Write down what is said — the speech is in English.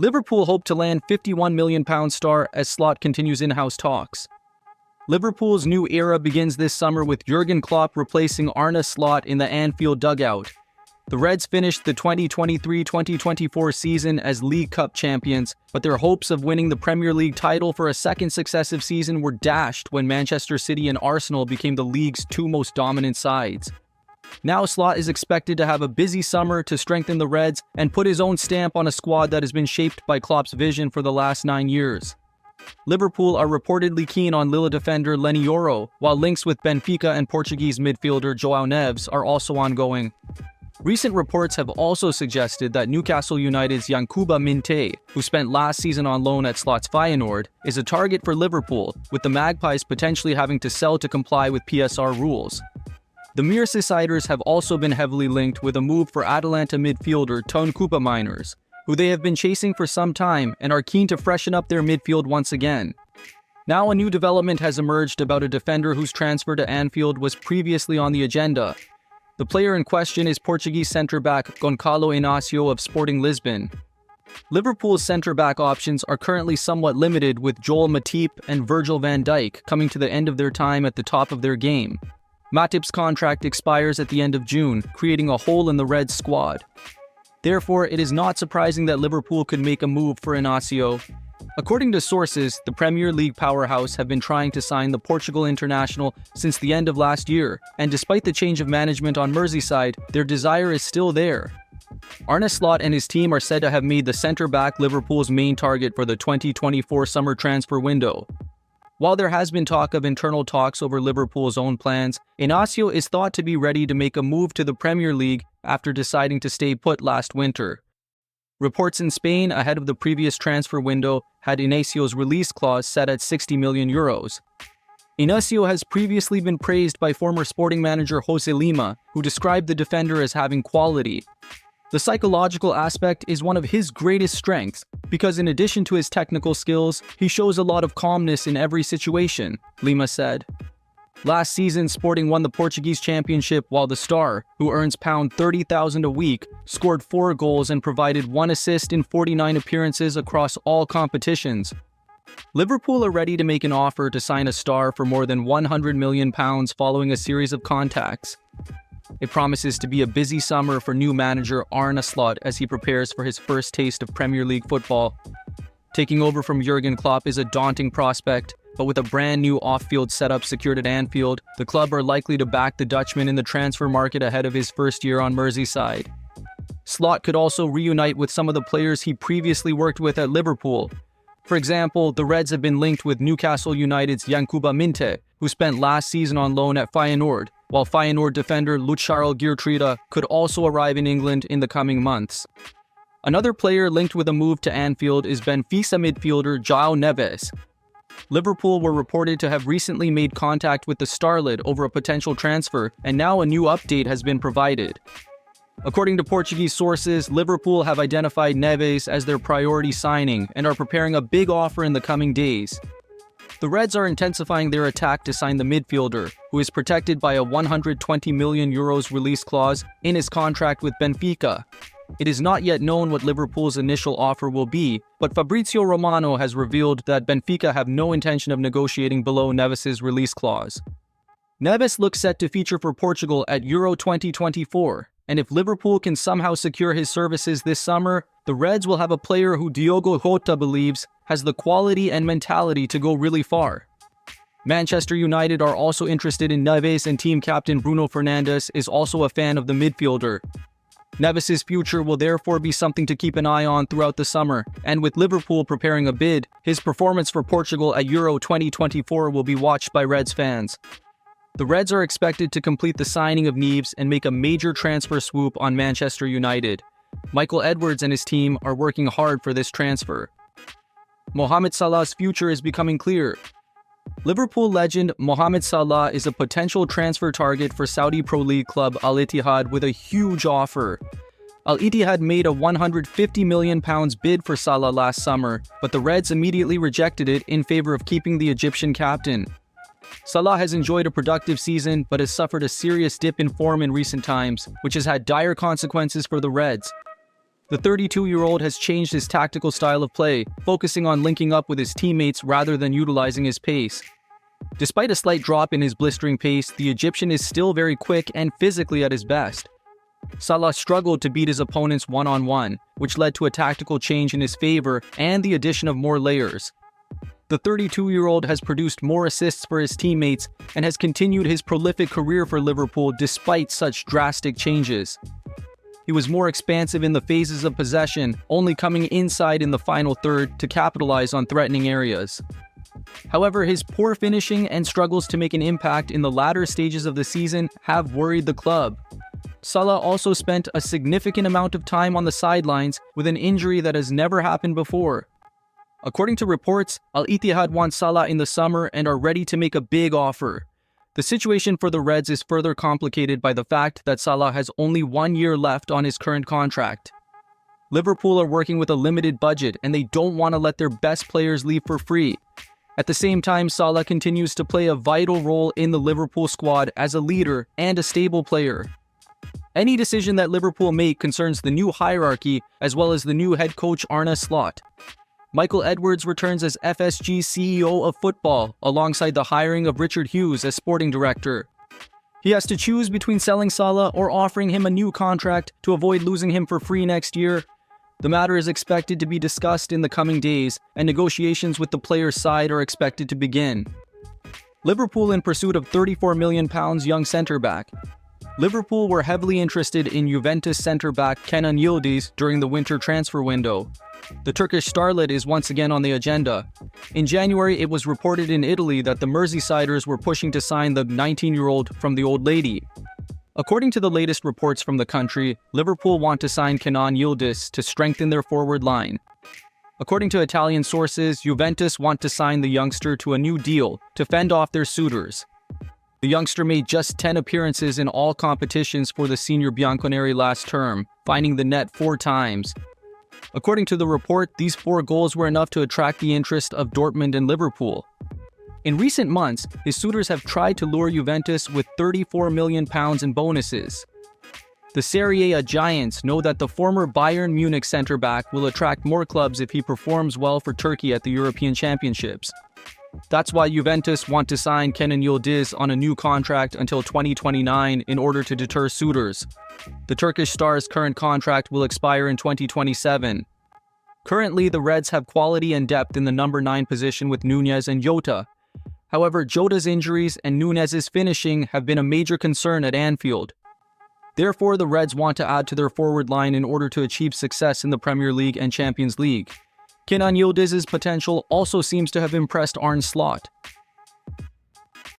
Liverpool hope to land £51 million star as Slot continues in-house talks. Liverpool's new era begins this summer with Jürgen Klopp replacing Arne Slot in the Anfield dugout. The Reds finished the 2023-2024 season as League Cup champions, but their hopes of winning the Premier League title for a second successive season were dashed when Manchester City and Arsenal became the league's two most dominant sides. Now Slot is expected to have a busy summer to strengthen the Reds and put his own stamp on a squad that has been shaped by Klopp's vision for the last 9 years. Liverpool are reportedly keen on Lille defender Leny Yoro, while links with Benfica and Portuguese midfielder João Neves are also ongoing. Recent reports have also suggested that Newcastle United's Yankuba Minteh, who spent last season on loan at Slot's Feyenoord, is a target for Liverpool, with the Magpies potentially having to sell to comply with PSR rules. The Merseysiders have also been heavily linked with a move for Atalanta midfielder Toon Koopmeiners, who they have been chasing for some time and are keen to freshen up their midfield once again. Now a new development has emerged about a defender whose transfer to Anfield was previously on the agenda. The player in question is Portuguese centre-back Goncalo Inacio of Sporting Lisbon. Liverpool's centre-back options are currently somewhat limited, with Joel Matip and Virgil van Dijk coming to the end of their time at the top of their game. Matip's contract expires at the end of June, creating a hole in the Reds squad. Therefore, it is not surprising that Liverpool could make a move for Inacio. According to sources, the Premier League powerhouse have been trying to sign the Portugal international since the end of last year, and despite the change of management on Merseyside, their desire is still there. Arne Slot and his team are said to have made the centre-back Liverpool's main target for the 2024 summer transfer window. While there has been talk of internal talks over Liverpool's own plans, Inacio is thought to be ready to make a move to the Premier League after deciding to stay put last winter. Reports in Spain ahead of the previous transfer window had Inacio's release clause set at €60 million. Inacio has previously been praised by former Sporting manager Jose Lima, who described the defender as having quality. The psychological aspect is one of his greatest strengths, because in addition to his technical skills, he shows a lot of calmness in every situation, Lima said. Last season, Sporting won the Portuguese championship while the star, who earns £30,000 a week, scored 4 goals and provided 1 assist in 49 appearances across all competitions. Liverpool are ready to make an offer to sign a star for more than £100 million following a series of contacts. It promises to be a busy summer for new manager Arne Slot as he prepares for his first taste of Premier League football. Taking over from Jürgen Klopp is a daunting prospect, but with a brand new off-field setup secured at Anfield, the club are likely to back the Dutchman in the transfer market ahead of his first year on Merseyside. Slot could also reunite with some of the players he previously worked with at Liverpool. For example, the Reds have been linked with Newcastle United's Yankuba Minteh, who spent last season on loan at Feyenoord, while Feyenoord defender Lucharl Geertruida could also arrive in England in the coming months. Another player linked with a move to Anfield is Benfica midfielder João Neves. Liverpool were reported to have recently made contact with the starlet over a potential transfer, and now a new update has been provided. According to Portuguese sources, Liverpool have identified Neves as their priority signing and are preparing a big offer in the coming days. The Reds are intensifying their attack to sign the midfielder, who is protected by a €120 million release clause in his contract with Benfica. It is not yet known what Liverpool's initial offer will be, but Fabrizio Romano has revealed that Benfica have no intention of negotiating below Neves' release clause. Neves looks set to feature for Portugal at Euro 2024, and if Liverpool can somehow secure his services this summer, the Reds will have a player who Diogo Jota believes has the quality and mentality to go really far. Manchester United are also interested in Neves, and team captain Bruno Fernandes is also a fan of the midfielder. Neves' future will therefore be something to keep an eye on throughout the summer, and with Liverpool preparing a bid, his performance for Portugal at Euro 2024 will be watched by Reds fans. The Reds are expected to complete the signing of Neves and make a major transfer swoop on Manchester United. Michael Edwards and his team are working hard for this transfer. Mohamed Salah's future is becoming clear. Liverpool legend Mohamed Salah is a potential transfer target for Saudi Pro League club Al Ittihad with a huge offer. Al Ittihad made a £150 million bid for Salah last summer, but the Reds immediately rejected it in favor of keeping the Egyptian captain. Salah has enjoyed a productive season but has suffered a serious dip in form in recent times, which has had dire consequences for the Reds. The 32-year-old has changed his tactical style of play, focusing on linking up with his teammates rather than utilizing his pace. Despite a slight drop in his blistering pace, the Egyptian is still very quick and physically at his best. Salah struggled to beat his opponents one-on-one, which led to a tactical change in his favor and the addition of more layers. The 32-year-old has produced more assists for his teammates and has continued his prolific career for Liverpool despite such drastic changes. He was more expansive in the phases of possession, only coming inside in the final third to capitalize on threatening areas. However, his poor finishing and struggles to make an impact in the latter stages of the season have worried the club. Salah also spent a significant amount of time on the sidelines with an injury that has never happened before. According to reports, Al Ittihad wants Salah in the summer and are ready to make a big offer. The situation for the Reds is further complicated by the fact that Salah has only 1 year left on his current contract. Liverpool are working with a limited budget and they don't want to let their best players leave for free. At the same time, Salah continues to play a vital role in the Liverpool squad as a leader and a stable player. Any decision that Liverpool make concerns the new hierarchy as well as the new head coach Arne Slot. Michael Edwards returns as FSG CEO of football, alongside the hiring of Richard Hughes as sporting director. He has to choose between selling Salah or offering him a new contract to avoid losing him for free next year. The matter is expected to be discussed in the coming days, and negotiations with the player's side are expected to begin. Liverpool in pursuit of £34 million young centre-back. Liverpool were heavily interested in Juventus centre-back Kenan Yildiz during the winter transfer window. The Turkish starlet is once again on the agenda. In January, it was reported in Italy that the Merseysiders were pushing to sign the 19-year-old from the Old Lady. According to the latest reports from the country, Liverpool want to sign Kenan Yildiz to strengthen their forward line. According to Italian sources, Juventus want to sign the youngster to a new deal to fend off their suitors. The youngster made just 10 appearances in all competitions for the senior Bianconeri last term, finding the net 4 times. According to the report, these 4 goals were enough to attract the interest of Dortmund and Liverpool. In recent months, his suitors have tried to lure Juventus with £34 million in bonuses. The Serie A giants know that the former Bayern Munich centre-back will attract more clubs if he performs well for Turkey at the European Championships. That's why Juventus want to sign Kenan Yildiz on a new contract until 2029 in order to deter suitors. The Turkish star's current contract will expire in 2027. Currently, the Reds have quality and depth in the number 9 position with Nunez and Jota. However, Jota's injuries and Nunez's finishing have been a major concern at Anfield. Therefore, the Reds want to add to their forward line in order to achieve success in the Premier League and Champions League. Kenan Yildiz's potential also seems to have impressed Arne Slot.